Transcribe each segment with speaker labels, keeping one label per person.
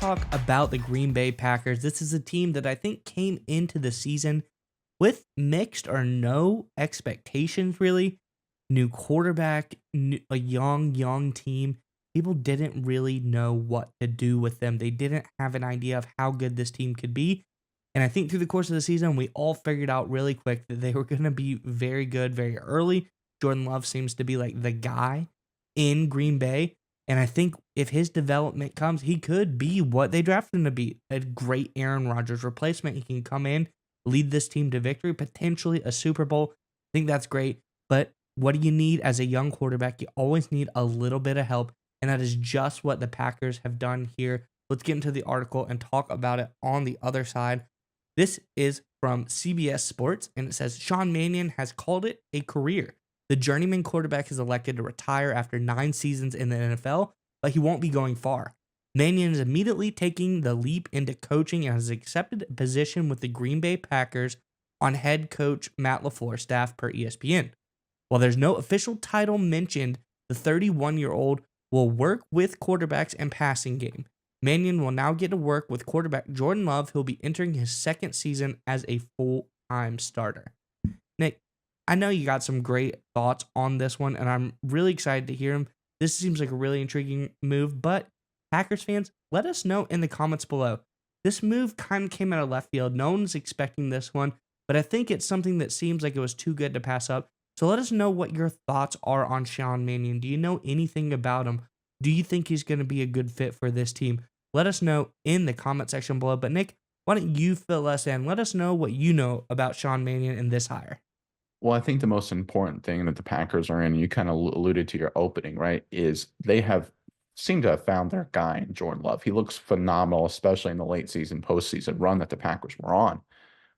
Speaker 1: talk about the Green Bay Packers. This is a team that I think came into the season with mixed or no expectations, really. New quarterback, a young team. People didn't really know what to do with them. They didn't have an idea of how good this team could be. And I think through the course of the season, we all figured out really quick that they were going to be very good very early. Jordan Love seems to be like the guy in Green Bay. And I think if his development comes, he could be what they drafted him to be, a great Aaron Rodgers replacement. He can come in, lead this team to victory, potentially a Super Bowl. I think that's great. But what do you need as a young quarterback? You always need a little bit of help. And that is just what the Packers have done here. Let's get into the article and talk about it on the other side. This is from CBS Sports, and it says Sean Mannion has called it a career. The journeyman quarterback is elected to retire after 9 seasons in the NFL, but he won't be going far. Mannion is immediately taking the leap into coaching and has accepted a position with the Green Bay Packers on head coach Matt LaFleur's staff per ESPN. While there's no official title mentioned, the 31-year-old will work with quarterbacks and passing game. Mannion will now get to work with quarterback Jordan Love, who'll be entering his second season as a full-time starter. Nick, I know you got some great thoughts on this one, and I'm really excited to hear them. This seems like a really intriguing move, but Packers fans, let us know in the comments below. This move kind of came out of left field. No one's expecting this one, but I think it's something that seems like it was too good to pass up. So let us know what your thoughts are on Sean Mannion. Do you know anything about him? Do you think he's going to be a good fit for this team? Let us know in the comment section below. But Nick, why don't you fill us in? Let us know what you know about Sean Mannion and this hire.
Speaker 2: Well, I think the most important thing that the Packers are in, and you kind of alluded to your opening, right, is they have seemed to have found their guy in Jordan Love. He looks phenomenal, especially in the late season, postseason run that the Packers were on.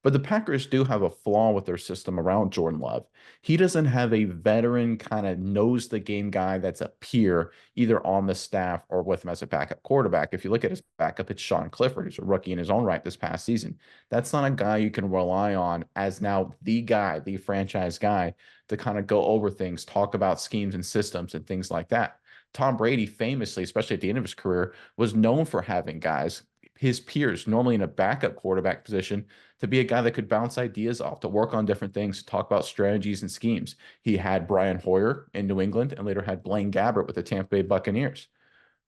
Speaker 2: But the Packers do have a flaw with their system around Jordan Love. He doesn't have a veteran kind of knows the game guy that's a peer either on the staff or with him as a backup quarterback. If you look at his backup, it's Sean Clifford, who's a rookie in his own right this past season. That's not a guy you can rely on as now the guy, the franchise guy to kind of go over things, talk about schemes and systems and things like that. Tom Brady famously, especially at the end of his career, was known for having guys, his peers, normally in a backup quarterback position, to be a guy that could bounce ideas off, to work on different things, to talk about strategies and schemes. He had Brian Hoyer in New England and later had Blaine Gabbert with the Tampa Bay Buccaneers,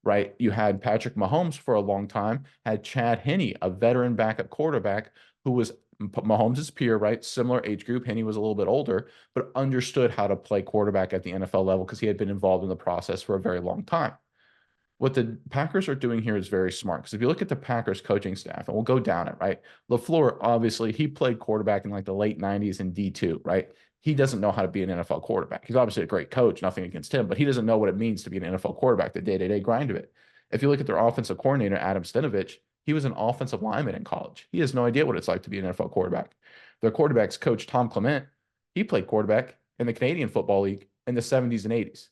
Speaker 2: right? You had Patrick Mahomes for a long time, had Chad Henne, a veteran backup quarterback who was Mahomes' peer, right? Similar age group. Henne was a little bit older, but understood how to play quarterback at the NFL level because he had been involved in the process for a very long time. What the Packers are doing here is very smart because if you look at the Packers coaching staff, and we'll go down it, right? LaFleur, obviously, he played quarterback in like the late 90s in D2, right? He doesn't know how to be an NFL quarterback. He's obviously a great coach, nothing against him, but he doesn't know what it means to be an NFL quarterback, the day-to-day grind of it. If you look at their offensive coordinator, Adam Stenovich, he was an offensive lineman in college. He has no idea what it's like to be an NFL quarterback. Their quarterback's coach, Tom Clement, he played quarterback in the Canadian Football League in the 70s and 80s.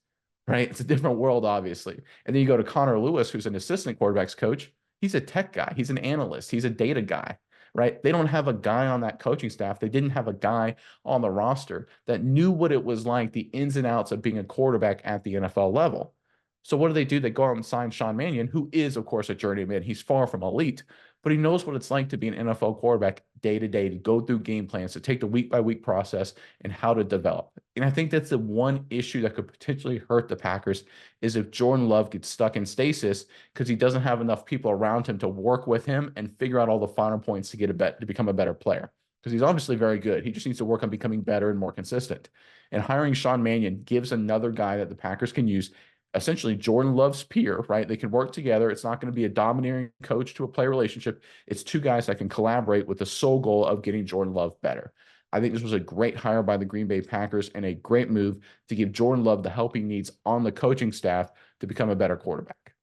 Speaker 2: Right? It's a different world, obviously. And then you go to Connor Lewis, who's an assistant quarterbacks coach. He's a tech guy. He's an analyst. He's a data guy, right? They don't have a guy on that coaching staff. They didn't have a guy on the roster that knew what it was like, the ins and outs of being a quarterback at the NFL level. So what do? They go out and sign Sean Mannion, who is, of course, a journeyman. He's far from elite, but he knows what it's like to be an NFL quarterback day to day, to go through game plans, to take the week by week process and how to develop. And I think that's the one issue that could potentially hurt the Packers is if Jordan Love gets stuck in stasis because he doesn't have enough people around him to work with him and figure out all the finer points to get to become a better player. Because he's obviously very good. He just needs to work on becoming better and more consistent. And hiring Sean Mannion gives another guy that the Packers can use, essentially Jordan Love's peer, right? They can work together. It's not going to be a domineering coach to a player relationship. It's two guys that can collaborate with the sole goal of getting Jordan Love better. I think this was a great hire by the Green Bay Packers and a great move to give Jordan Love the help he needs on the coaching staff to become a better quarterback.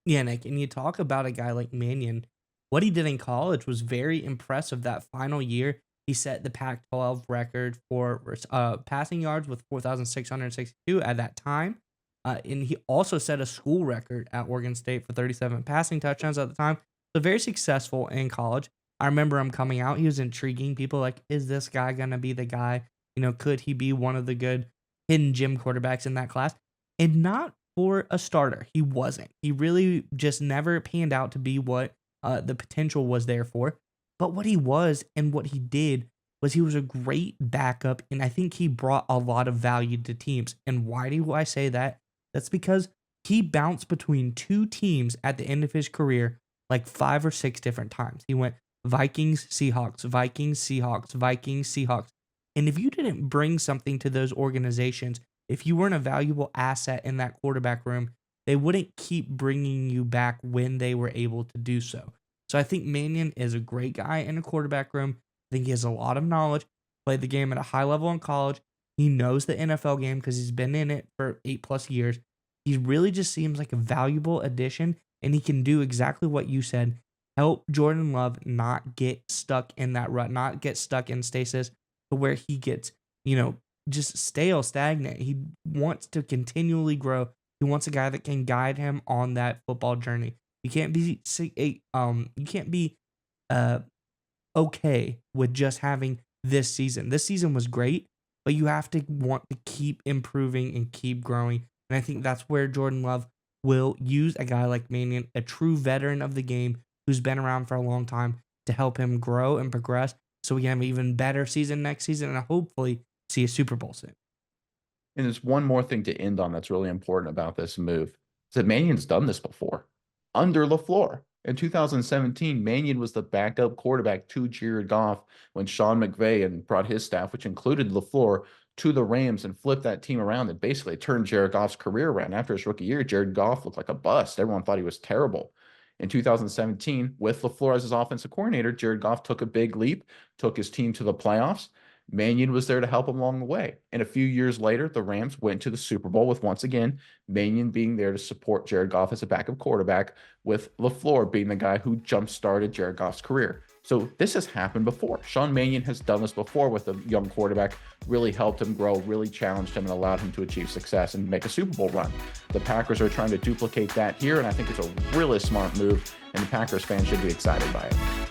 Speaker 1: Yeah, Nick, and you talk about a guy like Mannion. What he did in college was very impressive. That final year, he set the Pac-12 record for passing yards with 4,662 at that time. And he also set a school record at Oregon State for 37 passing touchdowns at the time. So very successful in college. I remember him coming out. He was intriguing. People like, is this guy going to be the guy? You know, could he be one of the good hidden gem quarterbacks in that class? And not for a starter. He wasn't. He really just never panned out to be what the potential was there for. But what he was and what he did was he was a great backup, and I think he brought a lot of value to teams. And why do I say that? That's because he bounced between two teams at the end of his career like 5 or 6 different times. He went Vikings, Seahawks, Vikings, Seahawks, Vikings, Seahawks. And if you didn't bring something to those organizations, if you weren't a valuable asset in that quarterback room, they wouldn't keep bringing you back when they were able to do so. So I think Mannion is a great guy in a quarterback room. I think he has a lot of knowledge, played the game at a high level in college. He knows the NFL game because he's been in it for 8 plus years. He really just seems like a valuable addition, and he can do exactly what you said, help Jordan Love not get stuck in that rut, not get stuck in stasis to where he gets, just stale, stagnant. He wants to continually grow. He wants a guy that can guide him on that football journey. You can't be uh okay with just having this season. This season was great, but you have to want to keep improving and keep growing. And I think that's where Jordan Love will use a guy like Mannion, a true veteran of the game who's been around for a long time, to help him grow and progress so we can have an even better season next season and hopefully see a Super Bowl soon.
Speaker 2: And there's one more thing to end on that's really important about this move. Is that Mannion's done this before under LaFleur. In 2017, Mannion was the backup quarterback to Jared Goff when Sean McVay and brought his staff, which included LaFleur, to the Rams and flipped that team around and basically turned Jared Goff's career around. After his rookie year, Jared Goff looked like a bust. Everyone thought he was terrible. In 2017, with LaFleur as his offensive coordinator, Jared Goff took a big leap, took his team to the playoffs. Mannion was there to help him along the way. And a few years later, the Rams went to the Super Bowl with, once again, Mannion being there to support Jared Goff as a backup quarterback, with LaFleur being the guy who jump-started Jared Goff's career. So this has happened before. Sean Mannion has done this before with a young quarterback, really helped him grow, really challenged him, and allowed him to achieve success and make a Super Bowl run. The Packers are trying to duplicate that here, and I think it's a really smart move, and the Packers fans should be excited by it.